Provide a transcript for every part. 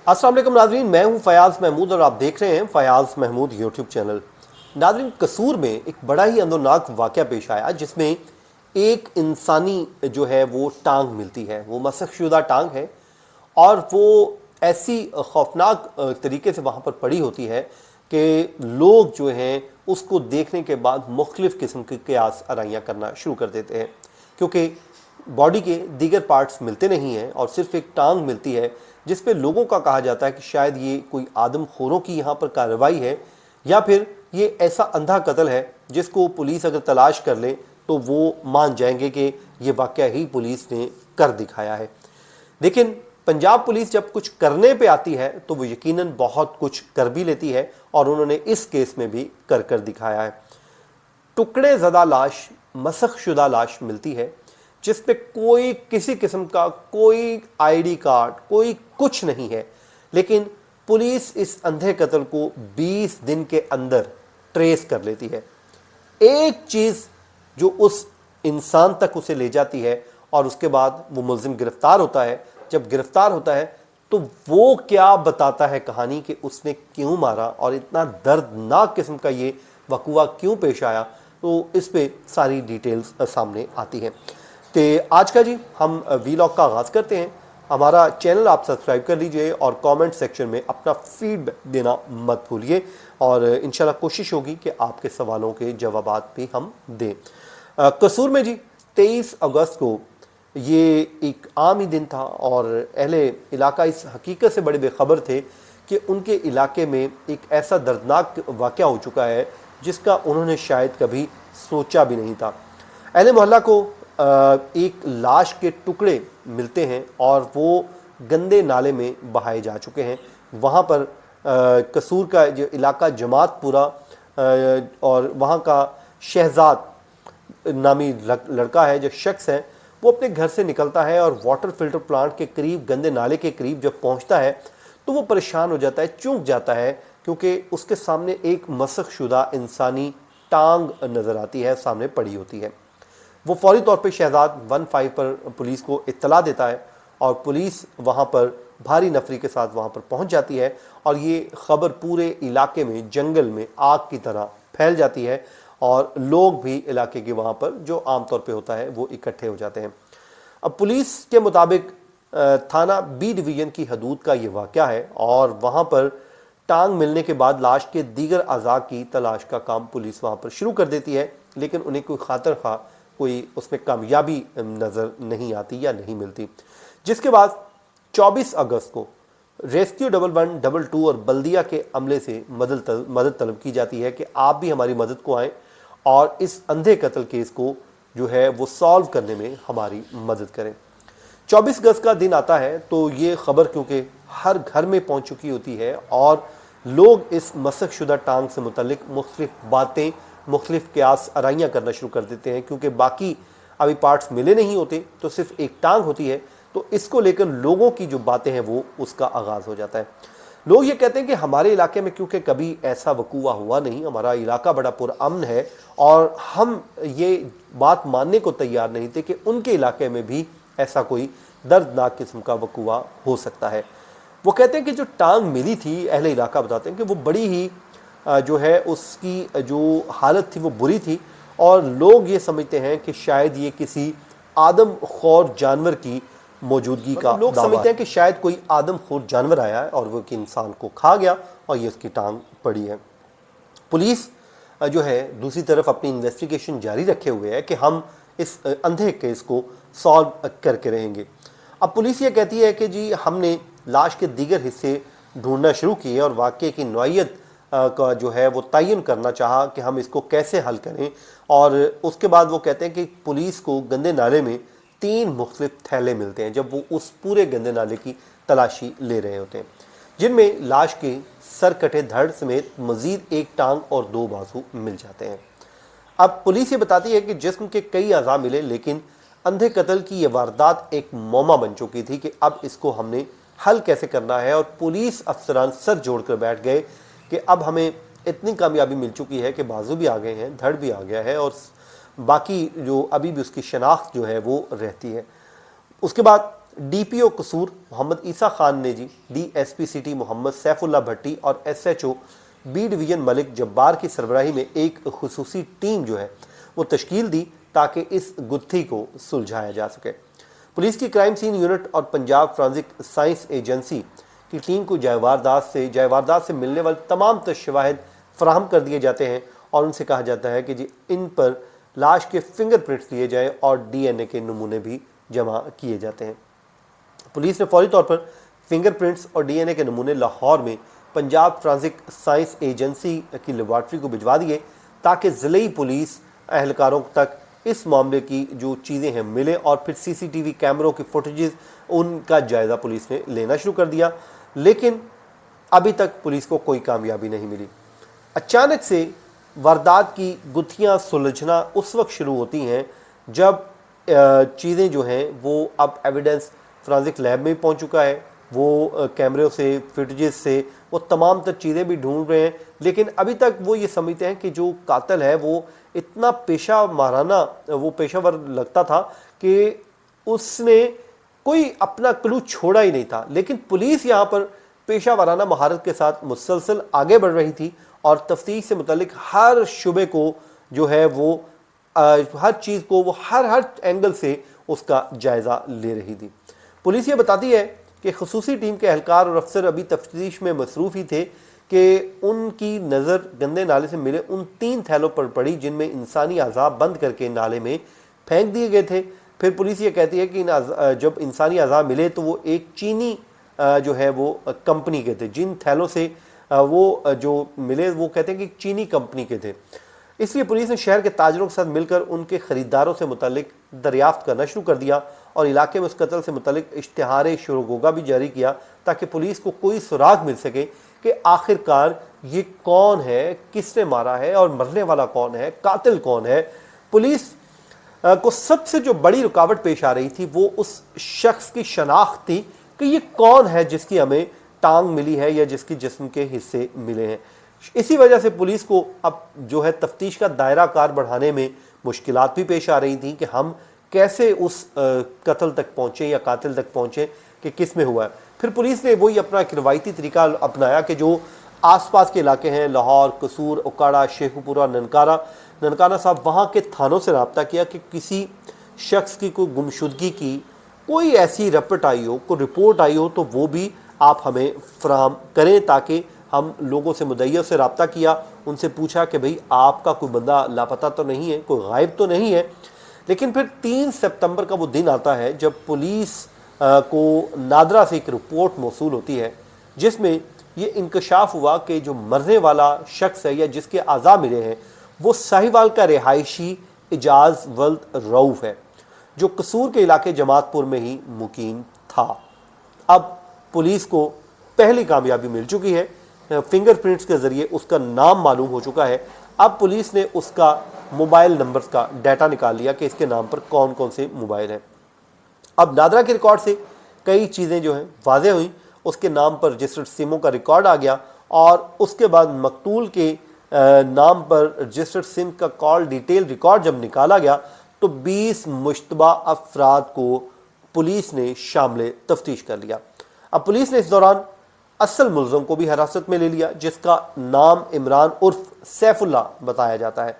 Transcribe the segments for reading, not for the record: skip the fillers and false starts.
अस्सलाम वालेकुम नाजरीन, मैं हूं फयाज महमूद और आप देख रहे हैं फयाज महमूद यूट्यूब चैनल। नाजरीन, कसूर में एक बड़ा ही अंदरनाक वाक़या पेश आया जिसमें एक इंसानी जो है वो टांग मिलती है। वो मसखशुदा टांग है और वो ऐसी खौफनाक तरीके से वहाँ पर पड़ी होती है कि लोग जो हैं उसको देखने के बाद मुख्तलिफ़ किस्म के क़यास आराइयाँ करना शुरू कर देते हैं, क्योंकि बॉडी के दीगर पार्ट्स मिलते नहीं हैं और सिर्फ एक टांग मिलती है, जिस पे लोगों का कहा जाता है कि शायद ये कोई आदमखोरों की यहाँ पर कार्रवाई है या फिर ये ऐसा अंधा कत्ल है जिसको पुलिस अगर तलाश कर ले तो वो मान जाएंगे कि ये वाकया ही पुलिस ने कर दिखाया है। लेकिन पंजाब पुलिस जब कुछ करने पे आती है तो वो यकीनन बहुत कुछ कर भी लेती है और उन्होंने इस केस में भी कर दिखाया है। टुकड़े ज़दा लाश, मसख शुदा लाश मिलती है जिस पे कोई किसी किस्म का कोई आईडी कार्ड, कोई कुछ नहीं है, लेकिन पुलिस इस अंधे कत्ल को 20 दिन के अंदर ट्रेस कर लेती है। एक चीज़ जो उस इंसान तक उसे ले जाती है और उसके बाद वो मुलजिम गिरफ्तार होता है। जब गिरफ्तार होता है तो वो क्या बताता है कहानी कि उसने क्यों मारा और इतना दर्दनाक किस्म का ये वकूआ क्यों पेश आया, तो इस पे सारी डिटेल्स सामने आती हैं। तो आज का जी हम वीलॉग का आगाज़ करते हैं। हमारा चैनल आप सब्सक्राइब कर लीजिए और कमेंट सेक्शन में अपना फीडबैक देना मत भूलिए और इंशाल्लाह कोशिश होगी कि आपके सवालों के जवाबात भी हम दें। कसूर में जी 23 अगस्त को ये एक आम ही दिन था और अहले इलाका इस हकीकत से बड़े बेखबर थे कि उनके इलाके में एक ऐसा दर्दनाक वाक़या हो चुका है जिसका उन्होंने शायद कभी सोचा भी नहीं था। अहले मोहल्ला को एक लाश के टुकड़े मिलते हैं और वो गंदे नाले में बहाए जा चुके हैं। वहाँ पर कसूर का जो इलाका जमातपुरा और वहाँ का शहजाद नामी लड़का है, जो शख्स है, वो अपने घर से निकलता है और वाटर फिल्टर प्लांट के करीब, गंदे नाले के करीब जब पहुँचता है तो वो परेशान हो जाता है, चूक जाता है, क्योंकि उसके सामने एक मसखशुदा इंसानी टांग नज़र आती है, सामने पड़ी होती है। वो फौरी तौर पे शहजाद 15 पर पुलिस को इत्तला देता है और पुलिस वहाँ पर भारी नफरी के साथ वहाँ पर पहुँच जाती है और ये ख़बर पूरे इलाके में, जंगल में आग की तरह फैल जाती है और लोग भी इलाके के वहाँ पर, जो आम तौर पे होता है, वो इकट्ठे हो जाते हैं। अब पुलिस के मुताबिक थाना बी डिवीज़न की हदूद का ये वाक़या है और वहाँ पर टांग मिलने के बाद लाश के दीगर अज़ा की तलाश का काम पुलिस वहाँ पर शुरू कर देती है, लेकिन उन्हें कोई खातर खा कोई उसमें कामयाबी नज़र नहीं आती या नहीं मिलती। जिसके बाद 24 अगस्त को रेस्क्यू 1112 और बल्दिया के अमले से मदद तलब की जाती है कि आप भी हमारी मदद को आएँ और इस अंधे कत्ल केस को जो है वो सॉल्व करने में हमारी मदद करें। 24 अगस्त का दिन आता है तो ये खबर क्योंकि हर घर में पहुंच चुकी होती है और लोग इस मसखशुदा टांग से मुतल्लिक मुख्तलिफ बातें, मुख्तलिफ क़यास आराइयाँ करना शुरू कर देते हैं, क्योंकि बाकी अभी पार्ट्स मिले नहीं होते, तो सिर्फ एक टांग होती है। तो इसको लेकर लोगों की जो बातें हैं वो उसका आगाज़ हो जाता है। लोग ये कहते हैं कि हमारे इलाके में क्योंकि कभी ऐसा वकूआ हुआ नहीं, हमारा इलाका बड़ा पुरअमन है और हम ये बात मानने को तैयार नहीं थे कि उनके इलाके में भी ऐसा कोई दर्दनाक किस्म का वकूआ हो सकता है। वो कहते हैं कि जो टांग मिली थी, अहले इलाका बताते हैं कि वो बड़ी ही जो है उसकी जो हालत थी वो बुरी थी और लोग ये समझते हैं कि शायद ये किसी आदमखोर जानवर की मौजूदगी का लोग समझते हैं कि शायद कोई आदमखोर जानवर आया है और वो कि इंसान को खा गया और ये उसकी टांग पड़ी है। पुलिस जो है दूसरी तरफ अपनी इन्वेस्टिगेशन जारी रखे हुए है कि हम इस अंधे केस को सॉल्व करके रहेंगे। अब पुलिस ये कहती है कि जी हमने लाश के दीगर हिस्से ढूंढना शुरू किए और वाक़ये की नौइयत का जो है वो तयन करना चाहा कि हम इसको कैसे हल करें। और उसके बाद वो कहते हैं कि पुलिस को गंदे नाले में 3 मुख्तलिफ थैले मिलते हैं जब वो उस पूरे गंदे नाले की तलाशी ले रहे होते हैं, जिनमें लाश के सर कटे धड़ समेत मज़ीद एक टांग और 2 बाजू मिल जाते हैं। अब पुलिस ये बताती है कि जिस्म के कई अज़ा मिले, लेकिन अंधे कत्ल की ये वारदात एक मौमा बन चुकी थी कि अब इसको हमने हल कैसे करना है। और पुलिस अफसरान सर जोड़कर बैठ गए कि अब हमें इतनी कामयाबी मिल चुकी है कि बाजू भी आ गए हैं, धड़ भी आ गया है और बाकी जो अभी भी उसकी शनाख्त जो है वो रहती है। उसके बाद डीपीओ कसूर मोहम्मद ईसा खान ने जी डीएसपी सिटी मोहम्मद सैफुल्ला भट्टी और SHO B division Malik Jabbar की सरबराही में एक खुसूसी टीम जो है वो तश्कील दी ताकि इस गुत्थी को सुलझाया जा सके। पुलिस की क्राइम सीन यूनिट और पंजाब फॉरेंसिक साइंस एजेंसी की टीम को जायवारदात से मिलने वाले तमाम शवाहिद फराहम कर दिए जाते हैं और उनसे कहा जाता है कि जी इन पर लाश के फिंगरप्रिंट्स लिए जाए और डीएनए के नमूने भी जमा किए जाते हैं। पुलिस ने फौरी तौर पर फिंगरप्रिंट्स और डीएनए के नमूने लाहौर में पंजाब फॉरेंसिक साइंस एजेंसी की लेबॉर्ट्री को भिजवा दिए ताकि ज़िले पुलिस अहलकारों तक इस मामले की जो चीज़ें हैं मिले और फिर सीसीटीवी कैमरों की फुटेजेस उनका जायज़ा पुलिस ने लेना शुरू कर दिया, लेकिन अभी तक पुलिस को कोई कामयाबी नहीं मिली। अचानक से वारदात की गुत्थियां सुलझना उस वक्त शुरू होती हैं जब चीज़ें जो हैं वो अब एविडेंस फोरेंसिक लैब में पहुंच चुका है, वो कैमरों से फुटेजेस से वो तमाम तर चीज़ें भी ढूंढ रहे हैं, लेकिन अभी तक वो ये समझते हैं कि जो कातिल है वो इतना पेशावर लगता था कि उसने कोई अपना क्लू छोड़ा ही नहीं था। लेकिन पुलिस यहाँ पर पेशा वाराना महारत के साथ मुसलसल आगे बढ़ रही थी और तफ्तीश से मुतल्लिक हर शुबे को जो है वो हर चीज़ को वो हर एंगल से उसका जायज़ा ले रही थी। पुलिस ये बताती है कि खसूसी टीम के एहलकार और अफसर अभी तफ्तीश में मसरूफ़ ही थे कि उनकी नज़र गंदे नाले से मिले उन 3 थैलों पर पड़ी जिनमें इंसानी अज़ा बंद करके नाले में फेंक दिए गए थे। फिर पुलिस ये कहती है कि जब इंसानी अज़ा मिले तो वो एक चीनी जो है वो कंपनी के थे। जिन थैलों से वो जो मिले वो कहते हैं कि चीनी कंपनी के थे। इसलिए पुलिस ने शहर के ताजरों के साथ मिलकर उनके ख़रीदारों से मुतल्लिक दरियाफ्त करना शुरू कर दिया और इलाके में उस कत्ल से मुतल्लिक इश्तिहार शोरगोगा भी जारी किया ताकि पुलिस को कोई सुराग मिल सके कि आखिरकार ये कौन है, किसने मारा है और मरने वाला कौन है, कातिल कौन है। पुलिस को सबसे जो बड़ी रुकावट पेश आ रही थी वो उस शख्स की शनाख्त थी कि ये कौन है जिसकी हमें टांग मिली है या जिसकी जिस्म के हिस्से मिले हैं। इसी वजह से पुलिस को अब जो है तफ्तीश का दायरा कार बढ़ाने में मुश्किलात भी पेश आ रही थी कि हम कैसे उस कत्ल तक पहुँचें या कातिल तक पहुँचें कि किस में हुआ है। फिर पुलिस ने वही अपना एक रवायती तरीका अपनाया कि जो आसपास के इलाके हैं लाहौर, कसूर, उकाड़ा, शेखुपुरा, ननकाना साहब, वहाँ के थानों से रब्ता किया कि किसी शख्स की कोई गुमशुदगी की कोई ऐसी रपट आई हो, कोई रिपोर्ट आई हो तो वो भी आप हमें फराहम करें ताकि हम लोगों से मुद्दइयों से रब्ता किया, उनसे पूछा कि भाई आपका कोई बंदा लापता तो नहीं है, कोई गायब तो नहीं है। लेकिन फिर 3 सितंबर का वो दिन आता है जब पुलिस को नादरा से एक रिपोर्ट मौसूल होती है जिसमें ये इंकशाफ हुआ कि जो मरने वाला शख्स है या जिसके आज़ा मिले हैं वो साहिवाल का रिहायशी इजाज़ वल्द रऊफ़ है जो कसूर के इलाके जमातपुर में ही मुकीम था। अब पुलिस को पहली कामयाबी मिल चुकी है, फिंगरप्रिंट्स के ज़रिए उसका नाम मालूम हो चुका है। अब पुलिस ने उसका मोबाइल नंबर्स का डाटा निकाल लिया कि इसके नाम पर कौन कौन से मोबाइल हैं। अब नादरा के रिकॉर्ड से कई चीज़ें जो हैं वाज़ेह हुई। उसके नाम पर रजिस्टर्ड सिमों का रिकॉर्ड आ गया और उसके बाद मकतूल के नाम पर रजिस्टर्ड सिम का कॉल डिटेल रिकॉर्ड जब निकाला गया तो 20 मुश्तबा अफराद को पुलिस ने शामिल तफ्तीश कर लिया। अब पुलिस ने इस दौरान असल मुलज़म को भी हिरासत में ले लिया जिसका नाम इमरान उर्फ सैफुल्ला बताया जाता है।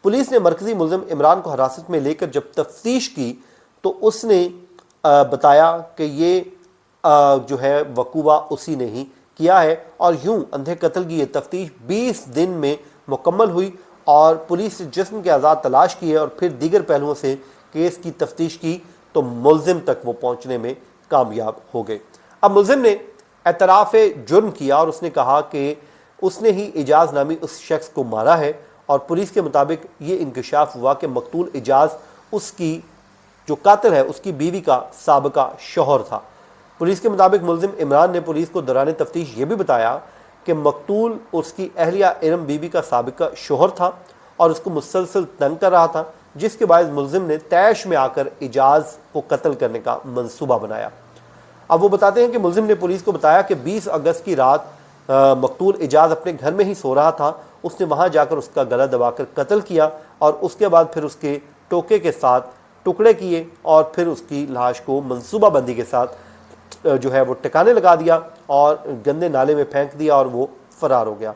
पुलिस ने मरकज़ी मुलज़म इमरान को हिरासत में लेकर जब तफ्तीश की तो उसने बताया कि ये जो है वकूआ उसी ने ही किया है और यूं अंधे कत्ल की ये तफ्तीश 20 दिन में मुकम्मल हुई और पुलिस ने जिस्म के आज़ाद तलाश किए और फिर दीगर पहलुओं से केस की तफ्तीश की तो मुलज़िम तक वो पहुंचने में कामयाब हो गए। अब मुलज़िम ने एतराफ़ जुर्म किया और उसने कहा कि उसने ही इजाज़ नामी उस शख्स को मारा है और पुलिस के मुताबिक ये इंकशाफ हुआ कि मकतूल इजाज़ उसकी जो कातिल है उसकी बीवी का साबिका शौहर था। पुलिस के मुताबिक मुलज़िम इमरान ने पुलिस को दौरान तफ्तीश ये भी बताया कि मकतूल उसकी अहलिया इरम बीवी का साबिका शौहर था और उसको मुसलसल तंग कर रहा था, जिसके बाद मुलज़िम ने तैश में आकर इजाज़ को कत्ल करने का मंसूबा बनाया। अब वो बताते हैं कि मुलज़िम ने पुलिस को बताया कि 20 अगस्त की रात मकतूल इजाज़ अपने घर में ही सो रहा था। उसने वहाँ जाकर उसका गला दबाकर कत्ल किया और उसके बाद फिर उसके टोके के साथ टुकड़े किए और फिर उसकी लाश को मंसूबाबंदी के साथ जो है वो टिकाने लगा दिया और गंदे नाले में फेंक दिया और वो फरार हो गया।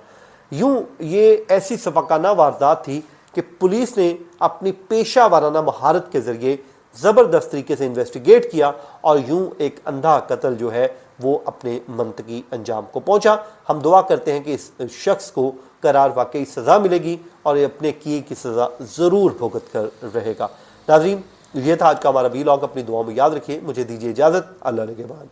यूं ये ऐसी सफाकाना वारदात थी कि पुलिस ने अपनी पेशा वाराना महारत के जरिए ज़बरदस्त तरीके से इन्वेस्टिगेट किया और यूं एक अंधा कत्ल जो है वो अपने मंतकी अंजाम को पहुंचा। हम दुआ करते हैं कि इस शख्स को करार वाकई सज़ा मिलेगी और ये अपने किए की सज़ा ज़रूर भुगत कर रहेगा। नाज़रीन, ये था आज का हमारा वीलॉग। अपनी दुआओं में याद रखिए। मुझे दीजिए इजाज़त। अल्लाह के बाद।